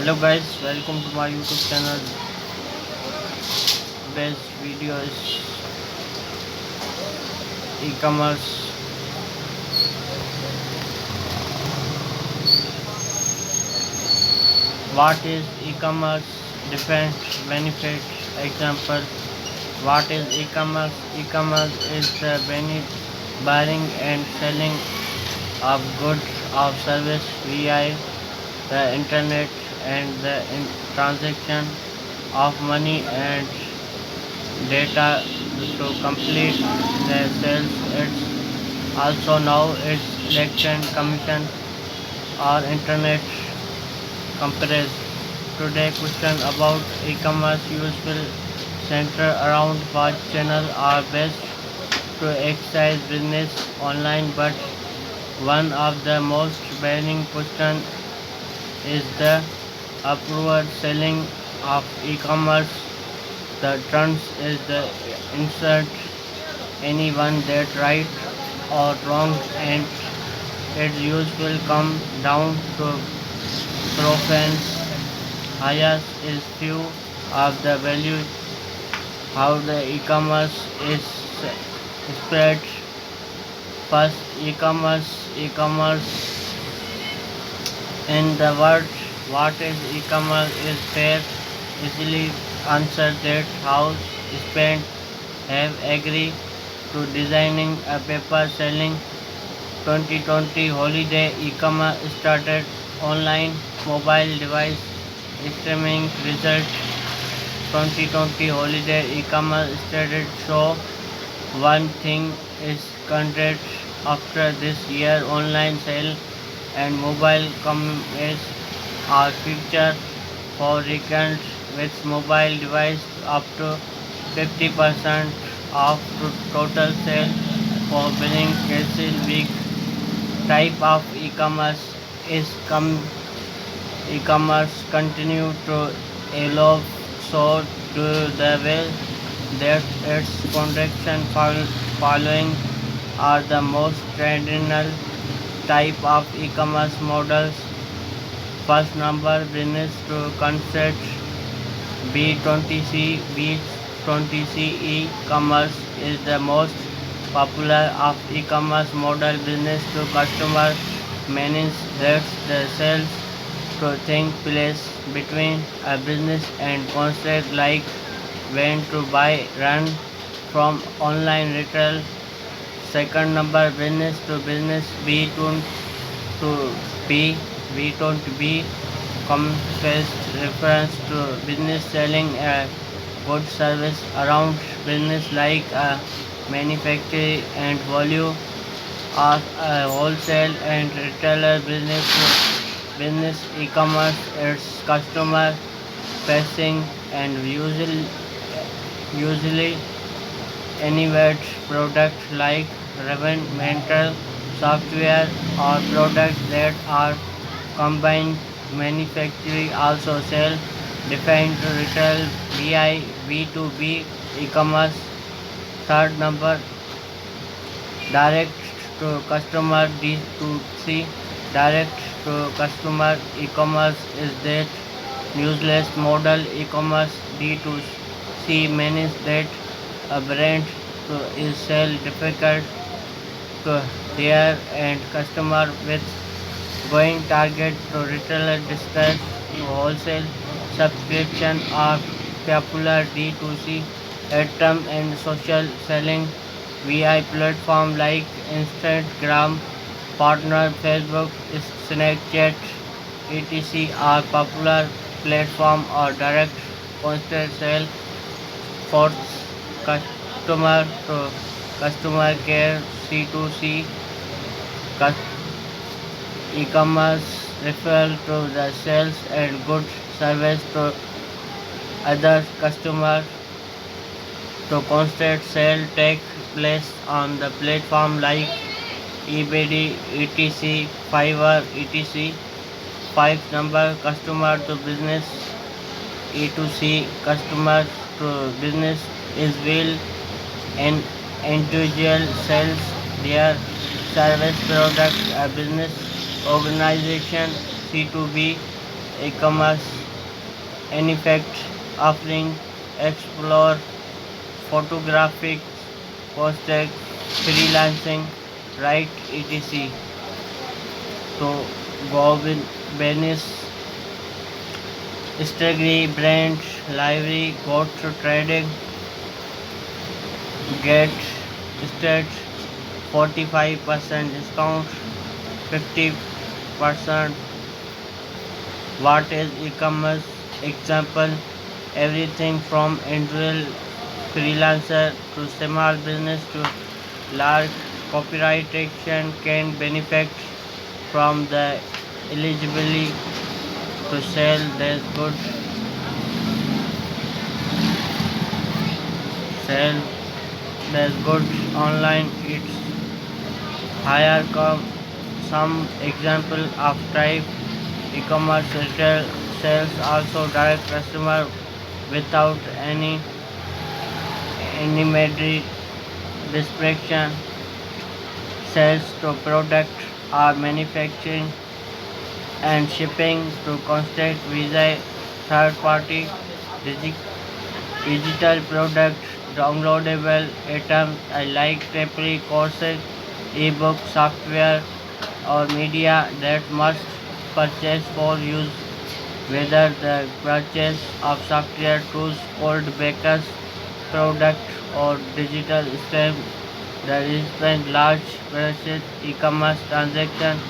Hello guys, welcome to my YouTube channel. Today's video is e-commerce. What is e-commerce? Different benefits. Example. What is e-commerce? E-commerce is the buying and selling of goods or service via the internet and the transaction of money and data to complete the sales. It's also now it's election commission or internet comparison. Today question about e-commerce useful center around what channel are best to exercise business online, but one of the most burning question is the upward selling of e-commerce. The terms is the insert anyone that right or wrong, and its use will come down to preference. Highest is few of the value how the e-commerce is spread. First, e-commerce in the word what is e-commerce is fair easily answer that house spent have agreed to designing a paper selling 2020 holiday. E-commerce started online mobile device streaming result 2020 holiday. E-commerce started show one thing is content after this year online sale and mobile commerce are featured for weekends with mobile device up to 50% off to total sale for billing cases week. Type of e-commerce is e-commerce continue to evolve so do the way that its conduction following are the most traditional type of e-commerce models. First number business to concept B20C. B20C e-commerce is the most popular of e-commerce model. Business to customer means that the sales to take place between a business and concept like when to buy run from online retail. Second number business to business B2B. B2B comes reference to business selling a good service around business like a manufacturing and volume or a wholesale and retailer business. Business e-commerce is customer facing and usually anywhere product like rental software or products that are combined manufacturing also sell defined retail BI B2B e-commerce. Third number direct to customer D2C. Direct to customer e-commerce is that useless model. E-commerce D2C means that a brand is sell difficult to their end customer with going target to retailer discount to wholesale subscription or popular D2C item and social selling VI platform like Instagram, partner Facebook, Snapchat, etc. are popular platform or direct constant sale. Fourth, customer to customer care C2C e-commerce refer to the sales and good service to other customers to constant sale take place on the platform like eBay, etc., Fiverr, etc. Five number customer to business E2C customer to business is will an individual sells their service product. A business organization C2B e-commerce in effect offering explore photographic postage freelancing right etc to go with business strategy brand library go to trading get state 45% discount 50% what is e-commerce example everything from individual freelancer to small business to large corporation can benefit from the eligibility to sell their goods sell their goods online it's higher some example of type e-commerce retail sales also direct customer without any intermediary description sales to product or manufacturing and shipping to constant visa third party digi- digital product downloadable items I like temporary courses ebook software or media that must purchase for use whether the purchase of software tools called bakers product or digital stamp the recipient large purchase e-commerce transaction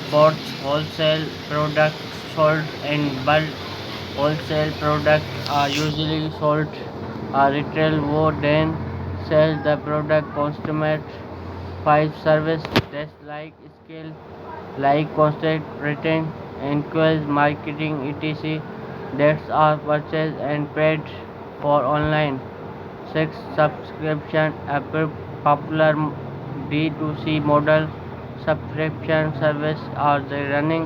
fourth wholesale products sold in bulk wholesale products are usually sold a retail who then sells the product consumer five service that's like skill like constant written inquiries marketing etc that's are purchased and paid for online six subscription a popular D2C model subscription service are the running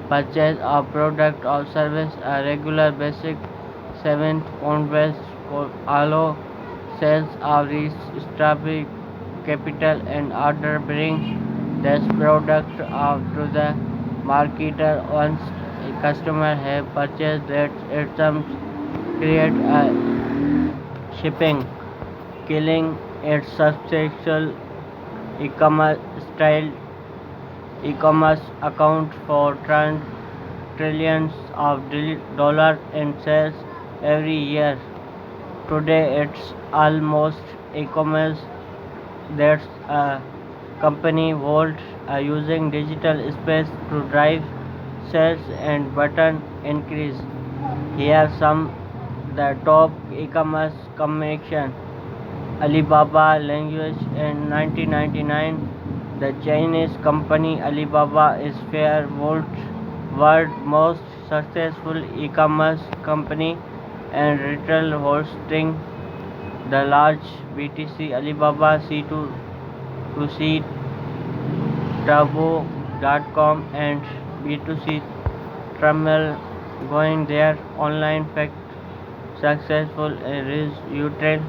purchase of product or service a regular basic 7 converse allow sales of established capital and order bring this product out to the marketer once a customer have purchased that items create a shipping killing its substantial e-commerce style e-commerce account for trillions of dollars in sales every year. Today it's almost e-commerce that's a company vault using digital space to drive sales and button increase. Here some the top e-commerce combination Alibaba language in 1999. The Chinese company Alibaba is fair world most successful e-commerce company and retail hosting the large BTC Alibaba C2C Turbo.com and B2C terminal going there online fact successful is retail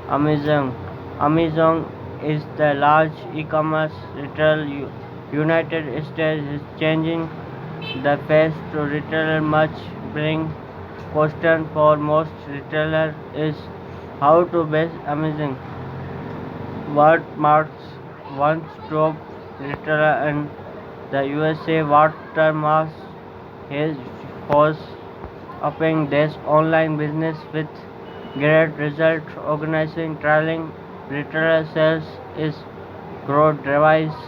Amazon. Amazon is the large e-commerce retailer. United States is changing the face to retailer much. Bring question for most retailer is how to best Amazon. Walmart once top retailer in the USA. Watermark has force upping this online business with great result. Organizing trailing retailer sales is growth device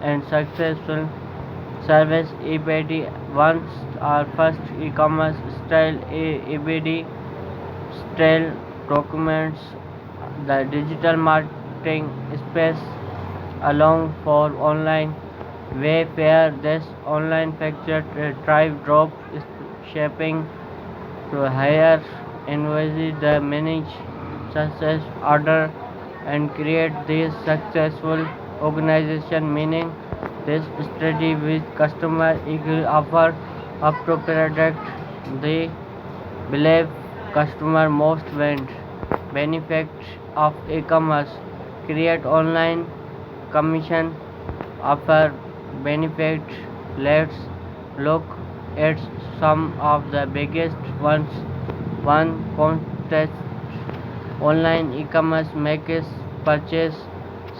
and successful service EBD once our first e-commerce style EBD style documents the digital marketing space along for online Wayfair this online factor drive drop shipping to hire invoices the manage success order and create this successful organization meaning this strategy with customer equal offer up to product they believe customer most want benefits of e-commerce create online commission offer benefit let's look It's some of the biggest ones. One contest online e-commerce makes purchase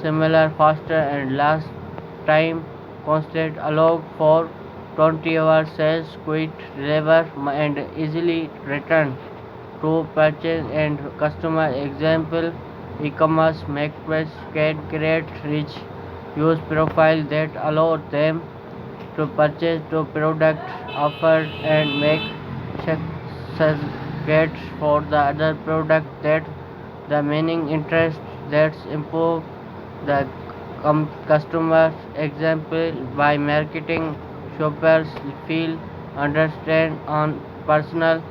similar, faster, and last time constant allow for 20-hour sales, quick deliver, and easily return to purchase and customer. Example: e-commerce marketplace can create rich use profile that allow them to purchase the product offered and make certificates for the other product that the meaning interest that improve the customer. Example: by marketing shoppers feel understand on personal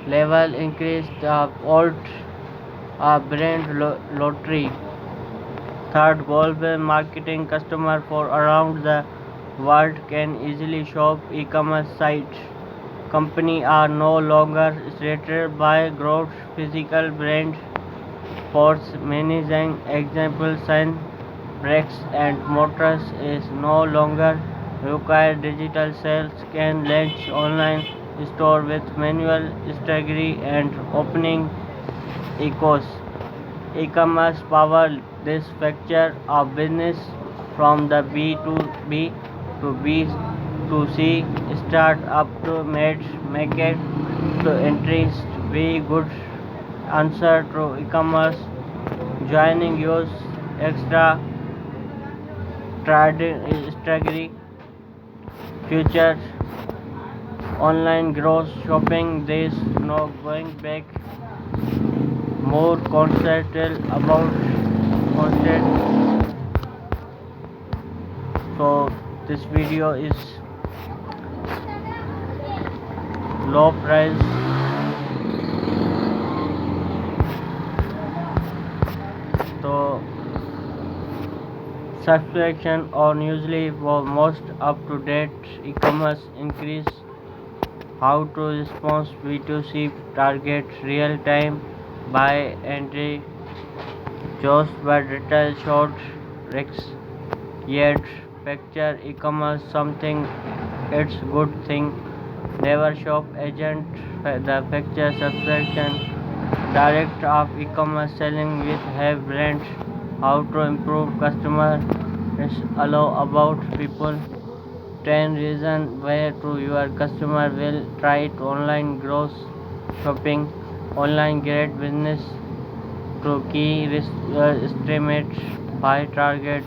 level, increase the old brand lottery. Third, global marketing: customers for around the world can easily shop e-commerce sites. Companies are no longer restricted by gross physical brands. Fourth, managing example sign bricks and motors is no longer required. Digital sales can launch online store with manual strategy and opening ecos. E-commerce power this factor of business from the B2B to B2C, start up to market to entries. Be good answer to e-commerce. Joining use extra strategy, future online gross shopping. This no going back. More concept about content. So this video is low price. So subscription on usually for most up to date e-commerce increase. How to respond B2C target real time buy entry just by detail short risks. Yet picture e-commerce something it's good thing. Never shop agent the picture subscription direct of e-commerce selling with have brands. How to improve customer is allow about people 10 reasons where to your customer will try to online gross shopping. Online great business to key estimates by target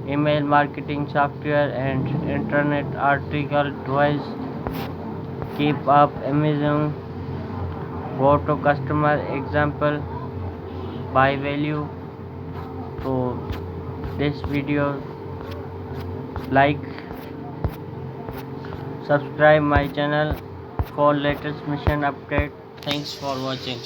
email marketing software and internet article twice. Keep up amazing. Go to customer example by value. So this video, like, subscribe my channel for latest mission update. Thanks for watching.